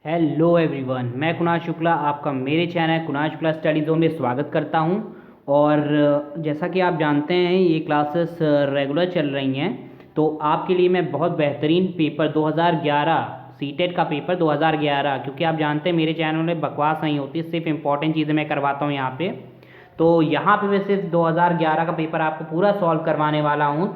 Hello everyone, मैं कुणाल शुक्ला आपका मेरे channel Kunal Shukla study zone में स्वागत करता हूं। और जैसा कि आप जानते हैं ये क्लासेस रेगुलर चल रही हैं, तो आपके लिए मैं बहुत बेहतरीन पेपर 2011 सीटेट का पेपर 2011, क्योंकि आप जानते हैं मेरे चैनल में बकवास नहीं होती, सिर्फ इंपॉर्टेंट चीज़ें मैं करवाता हूँ यहाँ पे। तो यहाँ पे मैं सिर्फ 2011 का पेपर आपको पूरा सॉल्व करवाने वाला हूँ,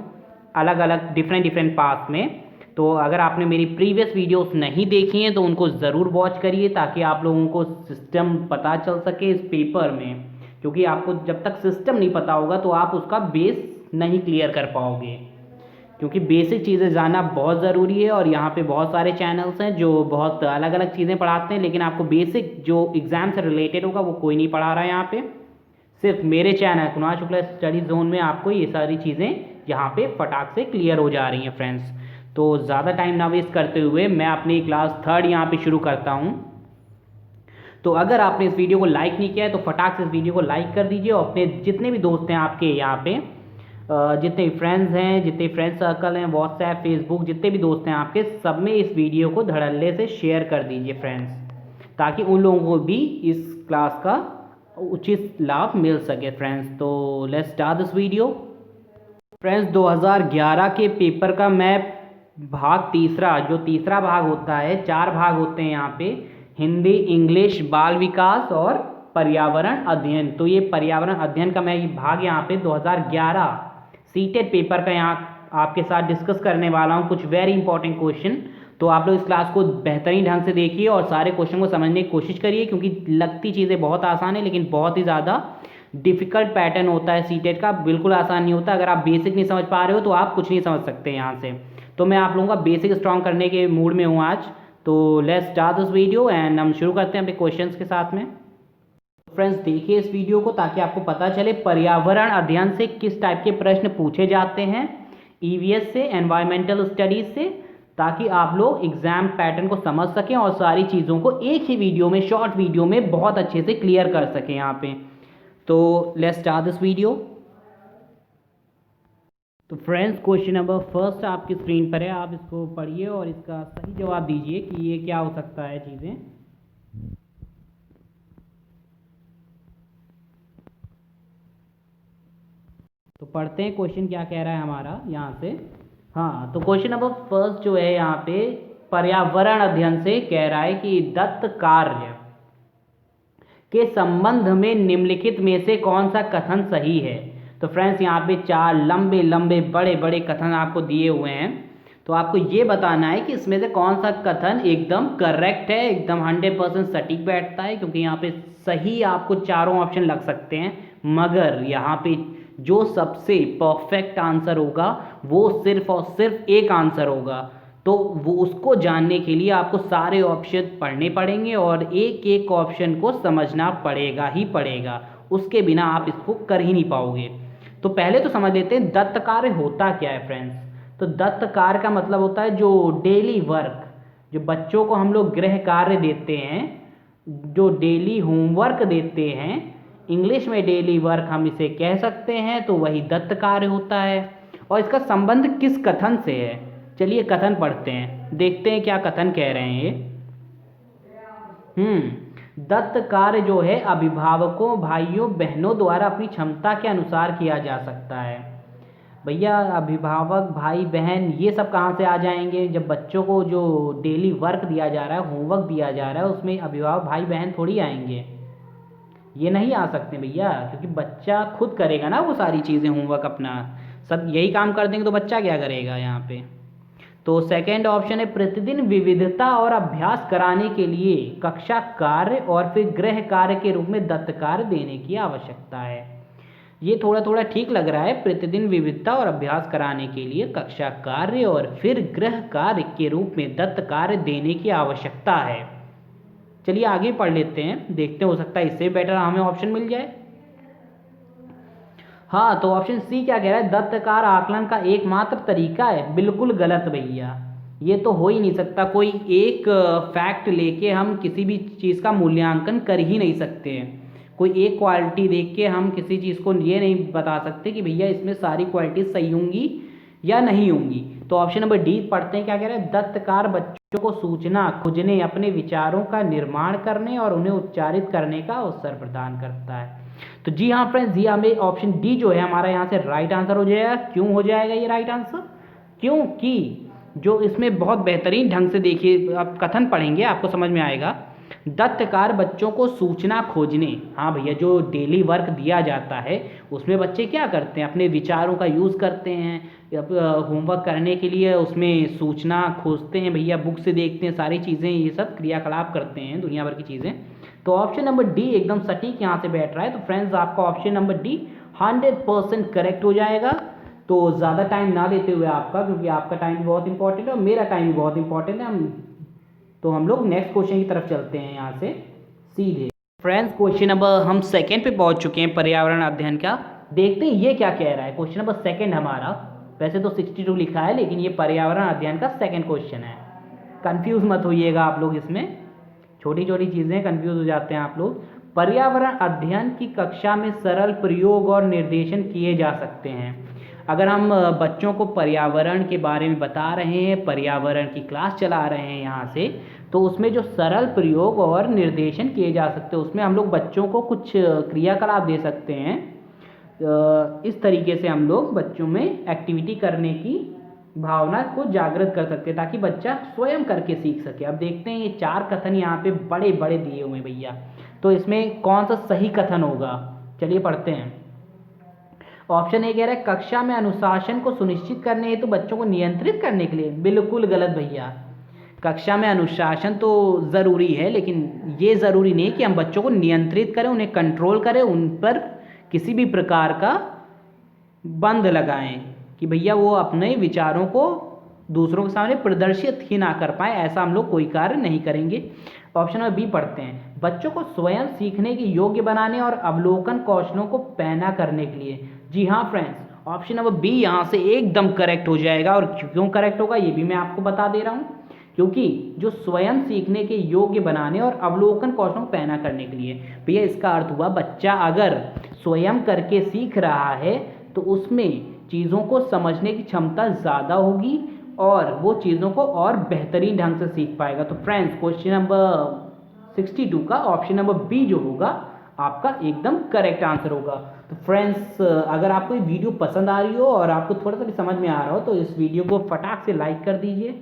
अलग अलग डिफरेंट डिफरेंट पार्ट्स में। तो अगर आपने मेरी प्रीवियस वीडियोस नहीं देखी हैं तो उनको ज़रूर वॉच करिए, ताकि आप लोगों को सिस्टम पता चल सके इस पेपर में। क्योंकि आपको जब तक सिस्टम नहीं पता होगा तो आप उसका बेस नहीं क्लियर कर पाओगे, क्योंकि बेसिक चीज़ें जानना बहुत ज़रूरी है। और यहाँ पे बहुत सारे चैनल्स हैं जो बहुत अलग अलग चीज़ें पढ़ाते हैं, लेकिन आपको बेसिक जो एग्ज़ाम से रिलेटेड होगा वो कोई नहीं पढ़ा रहा है यहाँ पे। सिर्फ मेरे channel Kunal Shukla study zone में आपको ये सारी चीज़ें यहाँ पे फटाक से क्लियर हो जा रही हैं फ्रेंड्स। तो ज़्यादा टाइम ना वेस्ट करते हुए मैं अपनी क्लास थर्ड यहाँ पे शुरू करता हूँ। तो अगर आपने इस वीडियो को लाइक नहीं किया है तो फटाक से इस वीडियो को लाइक कर दीजिए, और अपने जितने भी दोस्त हैं आपके यहाँ पे, जितने भी फ्रेंड्स हैं, जितने फ्रेंड सर्कल हैं, व्हाट्सएप फेसबुक, जितने भी दोस्त हैं आपके, सब में इस वीडियो को धड़ल्ले से शेयर कर दीजिए फ्रेंड्स, ताकि उन लोगों को भी इस क्लास का उचित लाभ मिल सके फ्रेंड्स। तो let's start this video friends. 2011 के पेपर का मैं भाग तीसरा, जो तीसरा भाग होता है, 4 भाग होते हैं यहाँ पे, हिंदी, इंग्लिश, बाल विकास और पर्यावरण अध्ययन। तो ये पर्यावरण अध्ययन का मैं ये भाग यहाँ पे 2011 सीटेट पेपर का यहाँ आपके साथ डिस्कस करने वाला हूँ, कुछ वेरी इंपॉर्टेंट क्वेश्चन। तो आप लोग इस क्लास को बेहतरीन ढंग से देखिए और सारे क्वेश्चन को समझने की कोशिश करिए, क्योंकि लगती चीज़ें बहुत आसान है लेकिन बहुत ही ज़्यादा डिफ़िकल्ट पैटर्न होता है सीटेट का, बिल्कुल आसान नहीं होता। अगर आप बेसिक नहीं समझ पा रहे हो तो आप कुछ नहीं समझ सकते यहाँ से। तो मैं आप लोगों का बेसिक स्ट्रॉन्ग करने के मूड में हूँ आज। तो let's start this video and हम शुरू करते हैं अपने क्वेश्चंस के साथ में। फ्रेंड्स देखिए इस वीडियो को, ताकि आपको पता चले पर्यावरण अध्ययन से किस टाइप के प्रश्न पूछे जाते हैं, ईवीएस से, एनवायरमेंटल स्टडीज से, ताकि आप लोग एग्जाम पैटर्न को समझ सकें और सारी चीज़ों को एक ही वीडियो में, शॉर्ट वीडियो में बहुत अच्छे से क्लियर कर सकें यहाँ पे। तो लेट्स स्टार्ट दिस वीडियो। तो फ्रेंड्स क्वेश्चन नंबर फर्स्ट आपकी स्क्रीन पर है, आप इसको पढ़िए और इसका सही जवाब दीजिए कि ये क्या हो सकता है चीज़ें। तो पढ़ते हैं क्वेश्चन क्या कह रहा है हमारा यहाँ से। हाँ, तो क्वेश्चन नंबर फर्स्ट जो है यहाँ पे पर्यावरण अध्ययन से कह रहा है कि दत्त कार्य के संबंध में निम्नलिखित में से कौन सा कथन सही है। तो फ्रेंड्स यहाँ पे 4 लंबे लंबे बड़े बड़े कथन आपको दिए हुए हैं, तो आपको ये बताना है कि इसमें से कौन सा कथन एकदम करेक्ट है, एकदम 100% सटीक बैठता है। क्योंकि यहाँ पे सही आपको चारों ऑप्शन लग सकते हैं, मगर यहाँ पे जो सबसे परफेक्ट आंसर होगा वो सिर्फ और सिर्फ एक आंसर होगा। तो वो उसको जानने के लिए आपको सारे ऑप्शन पढ़ने पड़ेंगे और एक एक ऑप्शन को समझना पड़ेगा ही पड़ेगा, उसके बिना आप इसको कर ही नहीं पाओगे। तो पहले तो समझ लेते हैं दत्त कार्य होता क्या है फ्रेंड्स। तो दत्त कार्य का मतलब होता है जो डेली वर्क, जो बच्चों को हम लोग गृह कार्य देते हैं, जो डेली होमवर्क देते हैं, इंग्लिश में डेली वर्क हम इसे कह सकते हैं, तो वही दत्त कार्य होता है। और इसका संबंध किस कथन से है, चलिए कथन पढ़ते हैं, देखते हैं क्या कथन कह रहे हैं ये। दत्त कार्य जो है अभिभावकों, भाइयों बहनों द्वारा अपनी क्षमता के अनुसार किया जा सकता है। भैया अभिभावक, भाई बहन, ये सब कहाँ से आ जाएंगे, जब बच्चों को जो डेली वर्क दिया जा रहा है, होमवर्क दिया जा रहा है, उसमें अभिभावक भाई बहन थोड़ी आएंगे, ये नहीं आ सकते भैया। क्योंकि बच्चा खुद करेगा ना वो सारी चीज़ें, होमवर्क अपना सब यही काम कर देंगे तो बच्चा क्या करेगा यहाँ पे। तो सेकंड ऑप्शन है प्रतिदिन विविधता और अभ्यास कराने के लिए कक्षा कार्य और फिर गृह कार्य के रूप में दत्त कार्य देने की आवश्यकता है। ये थोड़ा थोड़ा ठीक लग रहा है, प्रतिदिन विविधता और अभ्यास कराने के लिए कक्षा कार्य और फिर गृह कार्य के रूप में दत्त कार्य देने की आवश्यकता है। चलिए आगे पढ़ लेते हैं, देखते हैं हो सकता है इससे बेटर हमें ऑप्शन मिल जाए। हाँ, तो ऑप्शन सी क्या कह रहा है, दत्त कार्य आकलन का एकमात्र तरीका है। बिल्कुल गलत भैया, ये तो हो ही नहीं सकता। कोई एक फैक्ट लेके हम किसी भी चीज़ का मूल्यांकन कर ही नहीं सकते हैं। कोई एक क्वालिटी देख के हम किसी चीज़ को ये नहीं बता सकते कि भैया इसमें सारी क्वालिटी सही होंगी या नहीं होंगी। तो ऑप्शन नंबर डी पढ़ते हैं क्या कह रहा है, दत्त कार्य बच्चों बच्चों को सूचना खोजने, अपने विचारों का निर्माण करने और उन्हें उच्चारित करने का अवसर प्रदान करता है। तो जी हाँ फ्रेंड्स, जी हमें ऑप्शन डी जो है हमारा यहाँ से राइट आंसर हो जाएगा। क्यों हो जाएगा ये राइट आंसर? क्योंकि जो इसमें बहुत बेहतरीन ढंग से देखिए, आप कथन पढ़ेंगे आपको समझ में आएगा। दत्तकार बच्चों को सूचना खोजने, हाँ भैया, जो डेली वर्क दिया जाता है उसमें बच्चे क्या करते हैं, अपने विचारों का यूज़ करते हैं, होमवर्क करने के लिए उसमें सूचना खोजते हैं भैया, बुक से देखते हैं, सारी चीज़ें, ये सब क्रियाकलाप करते हैं, दुनिया भर की चीज़ें। तो ऑप्शन नंबर डी एकदम सटीक यहाँ से बैठ रहा है। तो फ्रेंड्स आपका ऑप्शन नंबर डी 100% करेक्ट हो जाएगा। तो ज़्यादा टाइम ना लेते हुए आपका, क्योंकि आपका टाइम भी बहुत इंपॉर्टेंट है और मेरा टाइम भी बहुत इंपॉर्टेंट है, तो हम लोग नेक्स्ट क्वेश्चन की तरफ चलते हैं यहाँ से सीधे। फ्रेंड्स क्वेश्चन नंबर हम सेकंड पे पहुँच चुके हैं, पर्यावरण अध्ययन का। देखते हैं ये क्या कह रहा है। क्वेश्चन नंबर सेकंड हमारा, वैसे तो 62 लिखा है, लेकिन ये पर्यावरण अध्ययन का सेकंड क्वेश्चन है। कंफ्यूज मत होइएगा आप लोग, इसमें छोटी छोटी चीज़ें कंफ्यूज हो जाते हैं आप लोग। पर्यावरण अध्ययन की कक्षा में सरल प्रयोग और निर्देशन किए जा सकते हैं। अगर हम बच्चों को पर्यावरण के बारे में बता रहे हैं, पर्यावरण की क्लास चला रहे हैं यहाँ से, तो उसमें जो सरल प्रयोग और निर्देशन किए जा सकते हैं, उसमें हम लोग बच्चों को कुछ क्रियाकलाप दे सकते हैं। इस तरीके से हम लोग बच्चों में एक्टिविटी करने की भावना को जागृत कर सकते हैं, ताकि बच्चा स्वयं करके सीख सके। अब देखते हैं ये 4 कथन यहाँ पे बड़े बड़े दिए हुए हैं भैया, तो इसमें कौन सा सही कथन होगा, चलिए पढ़ते हैं। ऑप्शन ए कह रहा है कक्षा में अनुशासन को सुनिश्चित करने हेतु बच्चों को नियंत्रित करने के लिए। बिल्कुल गलत भैया। कक्षा में अनुशासन तो ज़रूरी है, लेकिन ये ज़रूरी नहीं कि हम बच्चों को नियंत्रित करें, उन्हें कंट्रोल करें, उन पर किसी भी प्रकार का बंद लगाएं कि भैया वो अपने विचारों को दूसरों के सामने प्रदर्शित ही ना कर पाए, ऐसा हम लोग कोई कार्य नहीं करेंगे। ऑप्शन नंबर बी पढ़ते हैं, बच्चों को स्वयं सीखने के योग्य बनाने और अवलोकन कौशलों को पैना करने के लिए। जी हाँ फ्रेंड्स, ऑप्शन नंबर बी यहाँ से एकदम करेक्ट हो जाएगा। और क्यों करेक्ट होगा ये भी मैं आपको बता दे रहा हूँ, क्योंकि जो स्वयं सीखने के योग्य बनाने और अवलोकन कौशलों को पैना करने के लिए, भैया इसका अर्थ हुआ बच्चा अगर स्वयं करके सीख रहा है तो उसमें चीज़ों को समझने की क्षमता ज़्यादा होगी और वो चीज़ों को और बेहतरीन ढंग से सीख पाएगा। तो फ्रेंड्स क्वेश्चन नंबर 62 का ऑप्शन नंबर बी जो होगा आपका एकदम करेक्ट आंसर होगा। तो फ्रेंड्स अगर आपको ये वीडियो पसंद आ रही हो और आपको थोड़ा सा भी समझ में आ रहा हो तो इस वीडियो को फटाक से लाइक कर दीजिए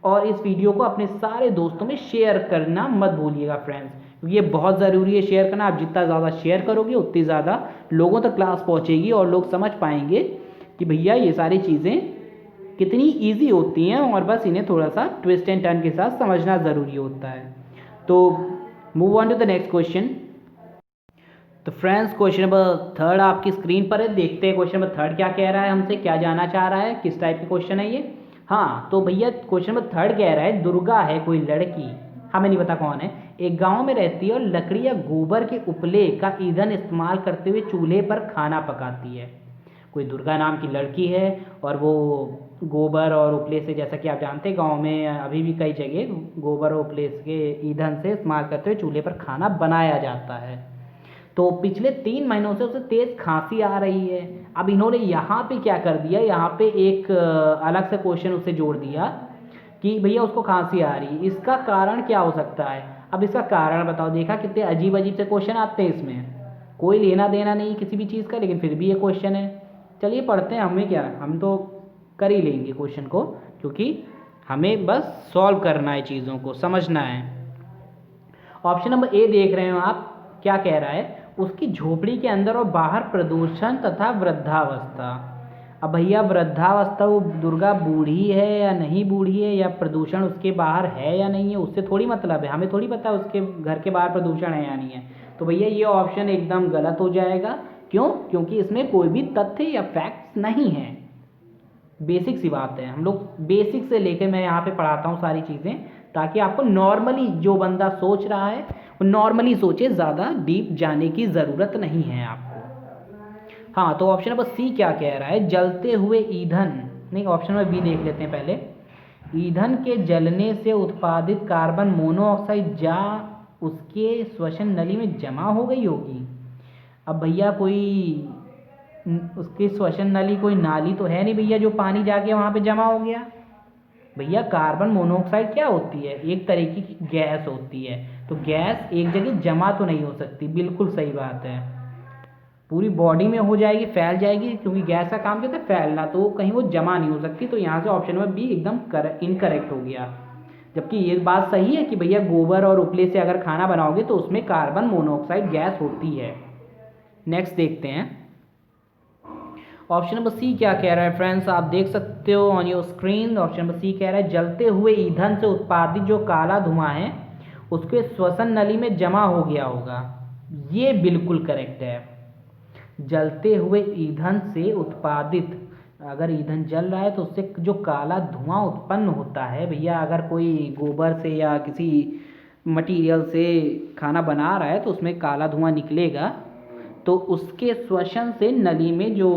और इस वीडियो को अपने सारे दोस्तों में शेयर करना मत भूलिएगा फ्रेंड्स, क्योंकि ये बहुत ज़रूरी है शेयर करना। आप जितना ज़्यादा शेयर करोगे उतनी ज़्यादा लोगों तक क्लास पहुँचेगी और लोग समझ पाएंगे कि भैया ये सारी चीज़ें कितनी ईजी होती हैं और बस इन्हें थोड़ा सा ट्विस्ट एंड टर्न के साथ समझना ज़रूरी होता है। तो move on to the next question. तो फ्रेंड्स क्वेश्चन नंबर 3 आपकी स्क्रीन पर है, देखते हैं क्वेश्चन नंबर 3 क्या कह रहा है, हमसे क्या जानना चाह रहा है, किस टाइप की क्वेश्चन है ये। हाँ तो भैया क्वेश्चन नंबर 3 कह रहा है दुर्गा है कोई लड़की, हमें नहीं पता कौन है, एक गांव में रहती है और लकड़ी या गोबर के उपले का ईंधन इस्तेमाल करते हुए चूल्हे पर खाना पकाती है। कोई दुर्गा नाम की लड़की है और वो गोबर और उपले से, जैसा कि आप जानते हैं गांव में अभी भी कई जगह गोबर और उपले के ईंधन से इस्तेमाल करते हुए चूल्हे पर खाना बनाया जाता है। तो पिछले 3 महीनों से उसे तेज़ खांसी आ रही है। अब इन्होंने यहाँ पे क्या कर दिया, यहाँ पे एक अलग से क्वेश्चन उसे जोड़ दिया कि भैया उसको खांसी आ रही है, इसका कारण क्या हो सकता है। अब इसका कारण बताओ। देखा कितने अजीब अजीब से क्वेश्चन आते हैं, इसमें कोई लेना देना नहीं किसी भी चीज़ का, लेकिन फिर भी ये क्वेश्चन है। चलिए पढ़ते हैं, हमें क्या, हम तो कर ही लेंगे क्वेश्चन को, क्योंकि हमें बस सॉल्व करना है, चीज़ों को समझना है। ऑप्शन नंबर ए देख रहे हो आप, क्या कह रहा है, उसकी झोपड़ी के अंदर और बाहर प्रदूषण तथा वृद्धावस्था। अब भैया वृद्धावस्था, वो दुर्गा बूढ़ी है या नहीं बूढ़ी है, या प्रदूषण उसके बाहर है या नहीं है, उससे थोड़ी मतलब है, हमें थोड़ी पता है उसके घर के बाहर प्रदूषण है या नहीं है। तो भैया ये ऑप्शन एकदम गलत हो जाएगा। क्यों? क्योंकि इसमें कोई भी तथ्य या फैक्ट्स नहीं है। बेसिक सी बात है, हम लोग बेसिक से लेकर मैं यहाँ पे पढ़ाता हूँ सारी चीज़ें, ताकि आपको नॉर्मली जो बंदा सोच रहा है वो नॉर्मली सोचे, ज़्यादा डीप जाने की ज़रूरत नहीं है आपको। हाँ तो ऑप्शन नंबर सी क्या कह रहा है, जलते हुए ईंधन, नहीं ऑप्शन नंबर बी देख लेते हैं पहले। ईंधन के जलने से उत्पादित कार्बन मोनोऑक्साइड जा उसके श्वसन नली में जमा हो गई होगी। अब भैया कोई उसकी श्वसन नली कोई नाली तो है नहीं भैया जो पानी जाके वहाँ पे जमा हो गया। भैया कार्बन मोनोऑक्साइड क्या होती है, एक तरीके की गैस होती है। तो गैस एक जगह जमा तो नहीं हो सकती, बिल्कुल सही बात है। पूरी बॉडी में हो जाएगी, फैल जाएगी, क्योंकि गैस का काम क्या होता है, फैलना, तो कहीं वो जमा नहीं हो सकती। तो यहाँ से ऑप्शन नंबर बी एकदम इनकरेक्ट हो गया। जबकि ये बात सही है कि भैया गोबर और उपले से अगर खाना बनाओगे तो उसमें कार्बन मोनोऑक्साइड गैस होती है। नेक्स्ट देखते हैं, ऑप्शन नंबर सी क्या कह रहा है फ्रेंड्स, आप देख सकते हो on your screen. Option number C कह रहा है जलते हुए ईंधन से उत्पादित जो काला धुआं है उसके श्वसन नली में जमा हो गया होगा। ये बिल्कुल करेक्ट है। जलते हुए ईंधन से उत्पादित, अगर ईंधन जल रहा है तो उससे जो काला धुआं उत्पन्न होता है भैया, अगर कोई गोबर से या किसी मटेरियल से खाना बना रहा है तो उसमें काला धुआं निकलेगा। तो उसके श्वसन से नली में जो,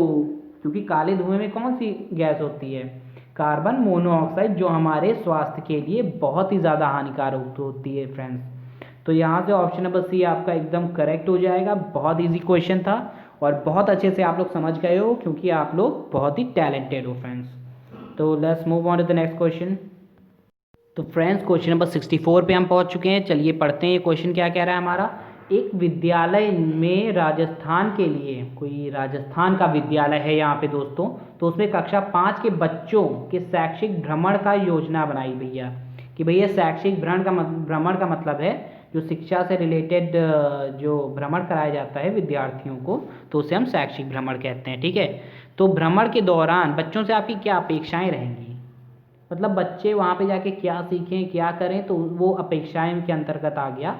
क्योंकि काले धुएं में कौन सी गैस होती है, कार्बन मोनोऑक्साइड, जो हमारे स्वास्थ्य के लिए बहुत ही ज़्यादा हानिकारक होती है फ्रेंड्स। तो यहाँ से ऑप्शन नंबर सी आपका एकदम करेक्ट हो जाएगा। बहुत इजी क्वेश्चन था और बहुत अच्छे से आप लोग समझ गए हो, क्योंकि आप लोग बहुत ही टैलेंटेड हो फ्रेंड्स। तो let's move on to the next question. तो फ्रेंड्स क्वेश्चन नंबर 64 पे हम पहुंच चुके हैं। चलिए पढ़ते हैं ये क्वेश्चन क्या कह रहा है हमारा। एक विद्यालय में राजस्थान के लिए, कोई राजस्थान का विद्यालय है यहाँ पे दोस्तों, तो उसमें कक्षा 5 के बच्चों के शैक्षिक भ्रमण का योजना बनाई भैया। कि भैया शैक्षिक भ्रमण का मतलब है जो शिक्षा से रिलेटेड जो भ्रमण कराया जाता है विद्यार्थियों को, तो उसे हम शैक्षिक भ्रमण कहते हैं। ठीक है, तो भ्रमण के दौरान बच्चों से आपकी क्या अपेक्षाएं रहेंगी, मतलब बच्चे वहाँ पे जाके क्या सीखें क्या करें, तो वो अपेक्षाएं के अंतर्गत आ गया।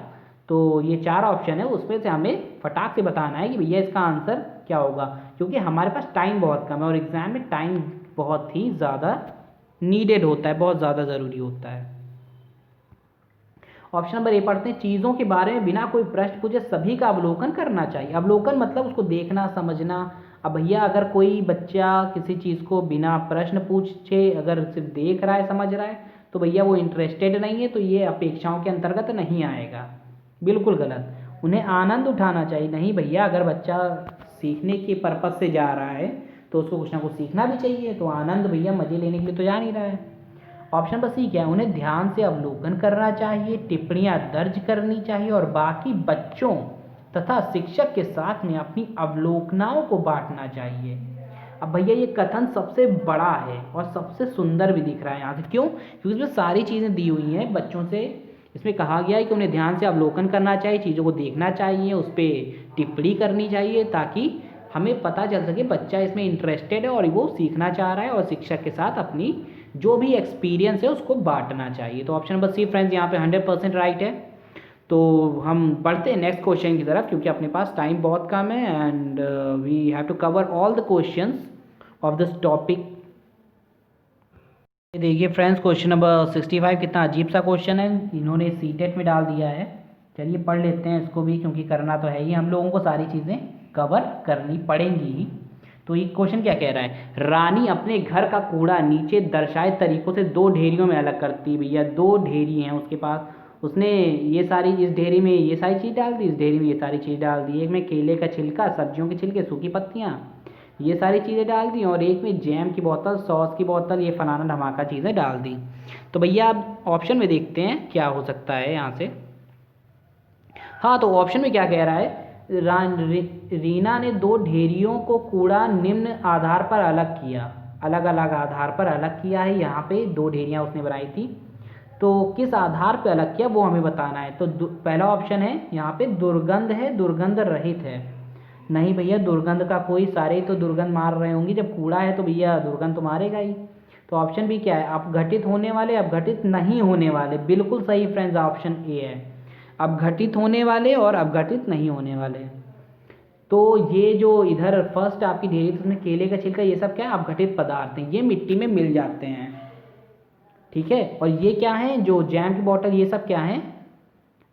तो ये 4 ऑप्शन है, उसमें से हमें फटाक से बताना है कि भैया इसका आंसर क्या होगा, क्योंकि हमारे पास टाइम बहुत कम है और एग्ज़ाम में टाइम बहुत ही ज़्यादा नीडेड होता है, बहुत ज़्यादा ज़रूरी होता है। ऑप्शन नंबर ए पढ़ते हैं, चीज़ों के बारे में बिना कोई प्रश्न पूछे सभी का अवलोकन करना चाहिए। अवलोकन मतलब उसको देखना समझना। अब भैया अगर कोई बच्चा किसी चीज़ को बिना प्रश्न पूछे अगर सिर्फ देख रहा है समझ रहा है तो भैया वो इंटरेस्टेड नहीं है, तो ये अपेक्षाओं के अंतर्गत नहीं आएगा, बिल्कुल गलत। उन्हें आनंद उठाना चाहिए। नहीं भैया, अगर बच्चा सीखने के पर्पज़ से जा रहा है तो उसको कुछ ना कुछ सीखना भी चाहिए, तो आनंद भैया मज़े लेने के लिए तो जा नहीं रहा है। ऑप्शन नंबर सी क्या है, उन्हें ध्यान से अवलोकन करना चाहिए, टिप्पणियां दर्ज करनी चाहिए और बाकी बच्चों तथा शिक्षक के साथ में अपनी अवलोकनाओं को बांटना चाहिए। अब भैया ये कथन सबसे बड़ा है और सबसे सुंदर भी दिख रहा है यहाँ से, क्यों, क्योंकि इसमें सारी चीज़ें दी हुई हैं बच्चों से। इसमें कहा गया है कि उन्हें ध्यान से अवलोकन करना चाहिए, चीज़ों को देखना चाहिए, उस पर टिप्पणी करनी चाहिए, ताकि हमें पता चल सके बच्चा इसमें इंटरेस्टेड है और वो सीखना चाह रहा है, और शिक्षक के साथ अपनी जो भी एक्सपीरियंस है उसको बांटना चाहिए। तो ऑप्शन नंबर सी फ्रेंड्स यहाँ पे 100% राइट है। तो हम बढ़ते हैं नेक्स्ट क्वेश्चन की तरफ, क्योंकि अपने पास टाइम बहुत कम है and we have to cover all the questions of this topic. देखिए फ्रेंड्स क्वेश्चन नंबर 65 कितना अजीब सा क्वेश्चन है, इन्होंने सीटेट में डाल दिया है। चलिए पढ़ लेते हैं इसको भी, क्योंकि करना तो है ही, हम लोगों को सारी चीज़ें कवर करनी पड़ेंगी ही। तो ये क्वेश्चन क्या कह रहा है, रानी अपने घर का कूड़ा नीचे दर्शाए तरीकों से 2 ढेरियों में अलग करती है। भैया 2 ढेरी हैं उसके पास, उसने ये सारी, इस ढेरी में ये सारी चीज़ डाल दी, इस ढेरी में ये सारी चीज़ डाल दी। एक में केले का छिलका, सब्जियों के छिलके, सूखी पत्तियाँ, ये सारी चीज़ें डाल दी, और एक में जैम की बोतल, सॉस की बोतल, ये फलाना धमाका चीज़ें डाल दी। तो भैया आप ऑप्शन में देखते हैं क्या हो सकता है यहाँ से। हाँ, तो ऑप्शन में क्या कह रहा है, रीना ने 2 ढेरियों को कूड़ा निम्न आधार पर अलग किया, अलग अलग आधार पर अलग किया है। यहाँ पे 2 ढेरियाँ उसने बनाई थी, तो किस आधार पे अलग किया वो हमें बताना है। तो पहला ऑप्शन है यहाँ पे दुर्गंध है, दुर्गंध रहित है। नहीं भैया, दुर्गंध का कोई, सारे तो दुर्गंध मार रहे होंगे, जब कूड़ा है तो भैया दुर्गंध तो मारेगा ही। तो ऑप्शन भी क्या है, अपघटित होने वाले, अपघटित नहीं होने वाले, बिल्कुल सही फ्रेंड्स, ऑप्शन ए है, अपघटित होने वाले और अपघटित नहीं होने वाले। तो ये जो इधर फर्स्ट आपकी ढेरी उसमें केले का छिलका, ये सब क्या है, अपघटित पदार्थ हैं, ये मिट्टी में मिल जाते हैं। ठीक है, और ये क्या है, जो जैम की बोतल, ये सब क्या है,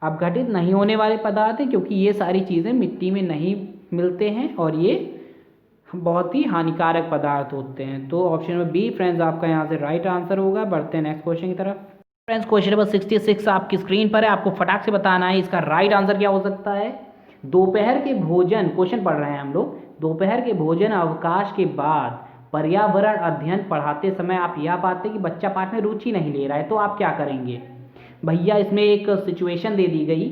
अपघटित नहीं होने वाले पदार्थ हैं, क्योंकि ये सारी चीज़ें मिट्टी में नहीं मिलते हैं और ये बहुत ही हानिकारक पदार्थ होते हैं। तो ऑप्शन नंबर बी फ्रेंड्स आपका यहाँ से राइट आंसर होगा। बढ़ते हैं नेक्स्ट क्वेश्चन की तरफ। फ्रेंड्स क्वेश्चन नंबर 66 आपकी स्क्रीन पर है, आपको फटाक से बताना है इसका राइट आंसर क्या हो सकता है। दोपहर के भोजन, क्वेश्चन पढ़ रहे हैं हम लोग, दोपहर के भोजन अवकाश के बाद पर्यावरण अध्ययन पढ़ाते समय आप यह पाते कि बच्चा पाठ में रुचि नहीं ले रहा है, तो आप क्या करेंगे भैया। इसमें एक सिचुएशन दे दी गई।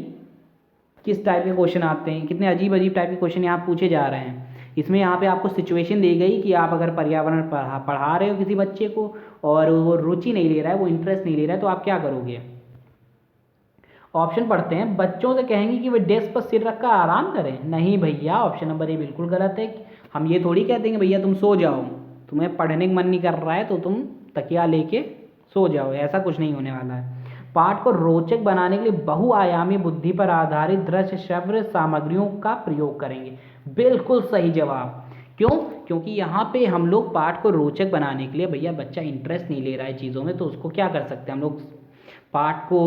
किस टाइप के क्वेश्चन आते हैं, कितने अजीब अजीब टाइप के क्वेश्चन यहाँ पूछे जा रहे हैं। इसमें यहाँ पे आपको सिचुएशन दी गई कि आप अगर पर्यावरण पढ़ा रहे हो किसी बच्चे को और वो रुचि नहीं ले रहा है, वो इंटरेस्ट नहीं ले रहा है, तो आप क्या करोगे। ऑप्शन पढ़ते हैं। बच्चों से कहेंगे कि वे डेस्क पर सिर रखकर आराम करें। नहीं भैया, ऑप्शन नंबर ए बिल्कुल गलत है। हम ये थोड़ी कहते हैं भैया तुम सो जाओ, तुम्हें पढ़ने का मन नहीं कर रहा है तो तुम तकिया लेके सो जाओ, ऐसा कुछ नहीं होने वाला है। पाठ को रोचक बनाने के लिए बहुआयामी बुद्धि पर आधारित दृश्य श्रव्य सामग्रियों का प्रयोग करेंगे। बिल्कुल सही जवाब। क्यों? क्योंकि यहाँ पे हम लोग पाठ को रोचक बनाने के लिए, भैया बच्चा इंटरेस्ट नहीं ले रहा है चीज़ों में, तो उसको क्या कर सकते हैं हम लोग, पाठ को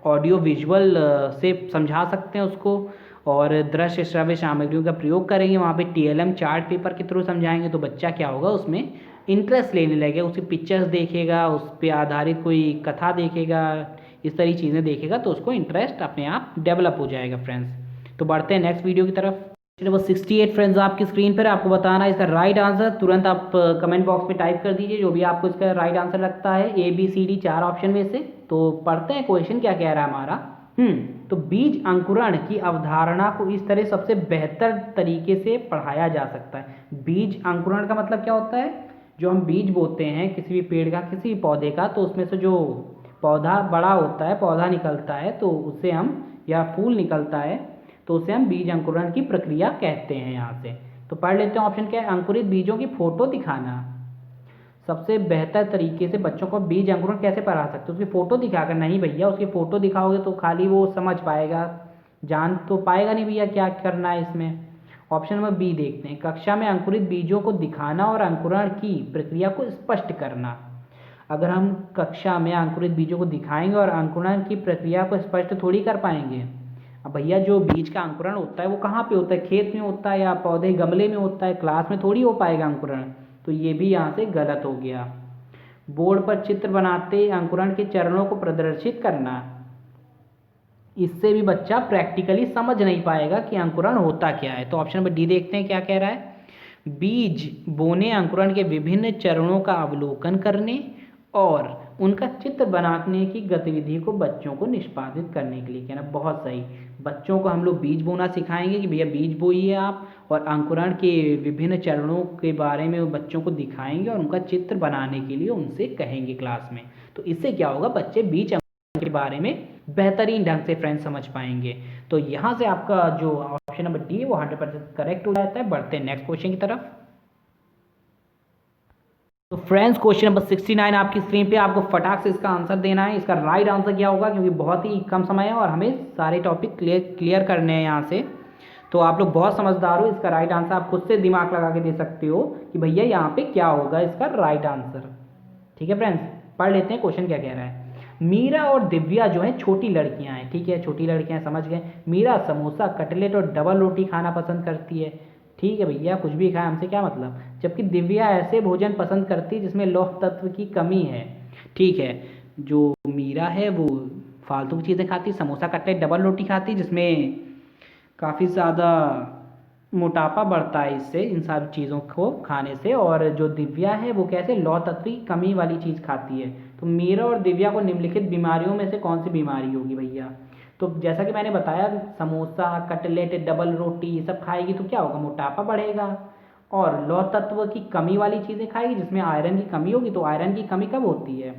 ऑडियो विजुअल से समझा सकते हैं उसको, और दृश्य श्रव्य सामग्रियों का प्रयोग करेंगे। वहाँ पे TLM चार्ट पेपर के थ्रू समझाएंगे, तो बच्चा क्या होगा, उसमें इंटरेस्ट लेने लगेगा, उसकी पिक्चर्स देखेगा, उस पर आधारित कोई कथा देखेगा, इस तरह चीज़ें देखेगा, तो उसको इंटरेस्ट अपने आप डेवलप हो जाएगा फ्रेंड्स। तो बढ़ते हैं नेक्स्ट वीडियो की तरफ। नंबर 68 फ्रेंड्स आपकी स्क्रीन पर, आपको बताना है इसका राइट आंसर। तुरंत आप कमेंट बॉक्स में टाइप कर दीजिए जो भी आपको इसका राइट आंसर लगता है, ABCD 4 ऑप्शन में से। तो पढ़ते हैं क्वेश्चन क्या कह रहा है हमारा। तो बीज अंकुरण की अवधारणा को इस तरह सबसे बेहतर तरीके से पढ़ाया जा सकता है। बीज अंकुरण का मतलब क्या होता है, जो हम बीज बोते हैं किसी भी पेड़ का, किसी भी पौधे का, तो उसमें से जो पौधा बड़ा होता है, पौधा निकलता है, तो उसे हम, या फूल निकलता है, तो उसे हम बीज अंकुरण की प्रक्रिया कहते हैं। यहाँ से तो पढ़ लेते हैं ऑप्शन क्या है। अंकुरित बीजों की फोटो दिखाना। सबसे बेहतर तरीके से बच्चों को बीज अंकुरण कैसे पढ़ा सकते हो, उसकी फ़ोटो दिखाकर। नहीं भैया, उसकी फ़ोटो दिखाओगे तो खाली वो समझ पाएगा, जान तो पाएगा नहीं भैया क्या करना है इसमें। ऑप्शन नंबर बी देखते हैं। कक्षा में अंकुरित बीजों को दिखाना और अंकुरण की प्रक्रिया को स्पष्ट करना। अगर हम कक्षा में अंकुरित बीजों को दिखाएंगे और अंकुरण की प्रक्रिया को स्पष्ट थोड़ी कर पाएंगे। अब भैया जो बीज का अंकुरण होता है वो कहाँ पे होता है, खेत में होता है या पौधे गमले में होता है, क्लास में थोड़ी हो पाएगा अंकुरण, तो ये भी यहाँ से गलत हो गया। बोर्ड पर चित्र बनाते अंकुरण के चरणों को प्रदर्शित करना, इससे भी बच्चा प्रैक्टिकली समझ नहीं पाएगा कि अंकुरण होता क्या है। तो ऑप्शन नंबर डी देखते हैं क्या कह रहा है। बीज बोने अंकुरण के विभिन्न चरणों का अवलोकन करने और उनका चित्र बनाने की गतिविधि को बच्चों को निष्पादित करने के लिए कहना। बहुत सही। बच्चों को हम लोग बीज बोना सिखाएंगे कि भैया बीज बोइए आप, और अंकुरण के विभिन्न चरणों के बारे में बच्चों को दिखाएंगे और उनका चित्र बनाने के लिए उनसे कहेंगे क्लास में। तो इससे क्या होगा, बच्चे बीज अंकुरण के बारे में बेहतरीन ढंग से फ्रेंड्स समझ पाएंगे। तो यहाँ से आपका जो ऑप्शन नंबर डी है वो 100% करेक्ट हो जाता है। बढ़ते हैं नेक्स्ट क्वेश्चन की तरफ। तो फ्रेंड्स क्वेश्चन नंबर 69 आपकी स्क्रीन पे, आपको फटाक से इसका आंसर देना है। इसका राइट आंसर क्या होगा, क्योंकि बहुत ही कम समय है और हमें सारे टॉपिक क्लियर करने हैं यहाँ से। तो आप लोग बहुत समझदार हो, इसका राइट आंसर आप खुद से दिमाग लगा के दे सकते हो कि भैया यहाँ पे क्या होगा इसका राइट आंसर। ठीक है फ्रेंड्स, पढ़ लेते हैं क्वेश्चन क्या कह रहा है। मीरा और दिव्या जो है छोटी लड़कियाँ हैं, ठीक है, छोटी लड़कियाँ समझ गए। मीरा समोसा, कटलेट और डबल रोटी खाना पसंद करती है। ठीक है भैया, कुछ भी खाए, हमसे क्या मतलब। जबकि दिव्या ऐसे भोजन पसंद करती है जिसमें लौह तत्व की कमी है। ठीक है, जो मीरा है वो फालतू की चीज़ें खाती, समोसा कटलेट डबल रोटी खाती, जिसमें काफ़ी ज़्यादा मोटापा बढ़ता है इससे, इन सारी चीज़ों को खाने से। और जो दिव्या है वो कैसे लौह तत्व की कमी वाली चीज़ खाती है। तो मीरा और दिव्या को निम्नलिखित बीमारियों में से कौन सी बीमारी होगी भैया। तो जैसा कि मैंने बताया, समोसा कटलेट डबल रोटी ये सब खाएगी तो क्या होगा, मोटापा बढ़ेगा। और लौह तत्व की कमी वाली चीज़ें खाएगी जिसमें आयरन की कमी होगी। तो आयरन की कमी कब होती है,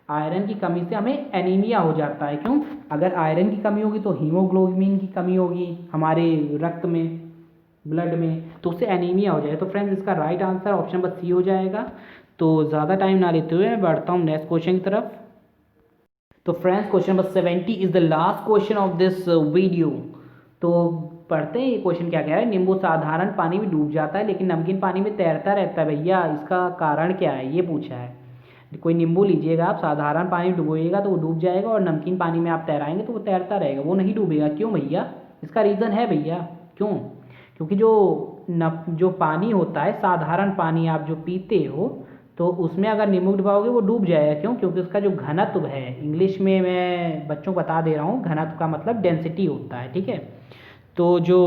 आयरन की कमी से हमें एनीमिया हो जाता है। क्यों, अगर आयरन की कमी होगी तो हीमोग्लोबिन की कमी होगी हमारे रक्त में, ब्लड में, तो उससे एनीमिया हो जाएगा। तो फ्रेंड्स इसका right answer option number C हो जाएगा। तो ज़्यादा टाइम ना लेते हुए बढ़ता हूँ नेक्स्ट क्वेश्चन की तरफ। तो friends question number 70 is the last question of this video. तो पढ़ते हैं ये क्वेश्चन क्या कह रहा है। नींबू साधारण पानी में डूब जाता है लेकिन नमकीन पानी में तैरता रहता है। भैया इसका कारण क्या है, ये पूछा है। कोई नींबू लीजिएगा आप, साधारण पानी में डुबोइएगा तो वो डूब जाएगा, और नमकीन पानी में आप तैराएंगे तो वो तैरता रहेगा, वो नहीं डूबेगा। क्यों भैया, इसका रीज़न है भैया। क्यों, क्योंकि जो पानी होता है, साधारण पानी आप जो पीते हो, तो उसमें अगर नींबू डुबाओगे वो डूब जाएगा। क्यों, क्योंकि उसका जो घनत्व है, इंग्लिश में मैं बच्चों को बता दे रहा हूँ, घनत्व का मतलब डेंसिटी होता है। ठीक है, तो जो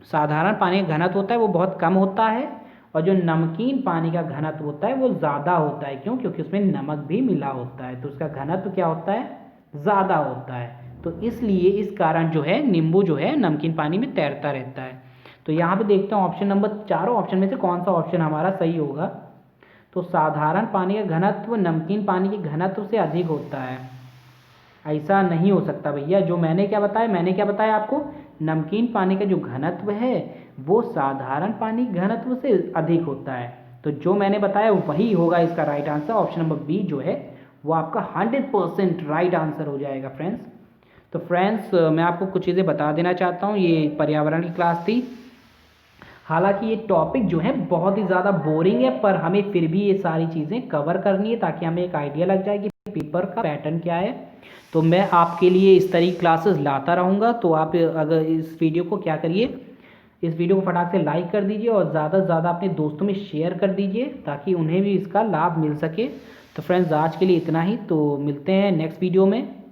साधारण पानी का घनत्व होता है वो बहुत कम होता है, और जो नमकीन पानी का घनत्व होता है वो ज़्यादा होता है। क्यों? क्योंकि उसमें नमक भी मिला होता है, तो उसका घनत्व क्या होता है? ज़्यादा होता है। तो इसलिए इस कारण जो है नींबू जो है नमकीन पानी में तैरता रहता है। तो यहाँ पे देखते हैं ऑप्शन नंबर, चारों ऑप्शन में से कौन सा ऑप्शन हमारा सही होगा। तो साधारण पानी का घनत्व नमकीन पानी के घनत्व से अधिक होता है। ऐसा नहीं हो सकता भैया। जो मैंने क्या बताया आपको, नमकीन पानी का जो घनत्व है वो साधारण पानी घनत्व से अधिक होता है। तो जो मैंने बताया वही होगा इसका right answer. Option number B जो है वो आपका 100% राइट आंसर हो जाएगा फ्रेंड्स। तो फ्रेंड्स मैं आपको कुछ चीज़ें बता देना चाहता हूँ। ये पर्यावरण की क्लास थी। हालांकि ये टॉपिक जो है बहुत ही ज़्यादा बोरिंग है, पर हमें फिर भी ये सारी चीज़ें कवर करनी है ताकि हमें एक आइडिया लग जाए कि पेपर का पैटर्न क्या है। तो मैं आपके लिए इस तरह की क्लासेस लाता रहूँगा। तो आप अगर इस वीडियो को क्या करिए, इस वीडियो को फटाक से लाइक कर दीजिए और ज़्यादा से ज़्यादा अपने दोस्तों में शेयर कर दीजिए ताकि उन्हें भी इसका लाभ मिल सके। तो फ्रेंड्स आज के लिए इतना ही, तो मिलते हैं नेक्स्ट वीडियो में।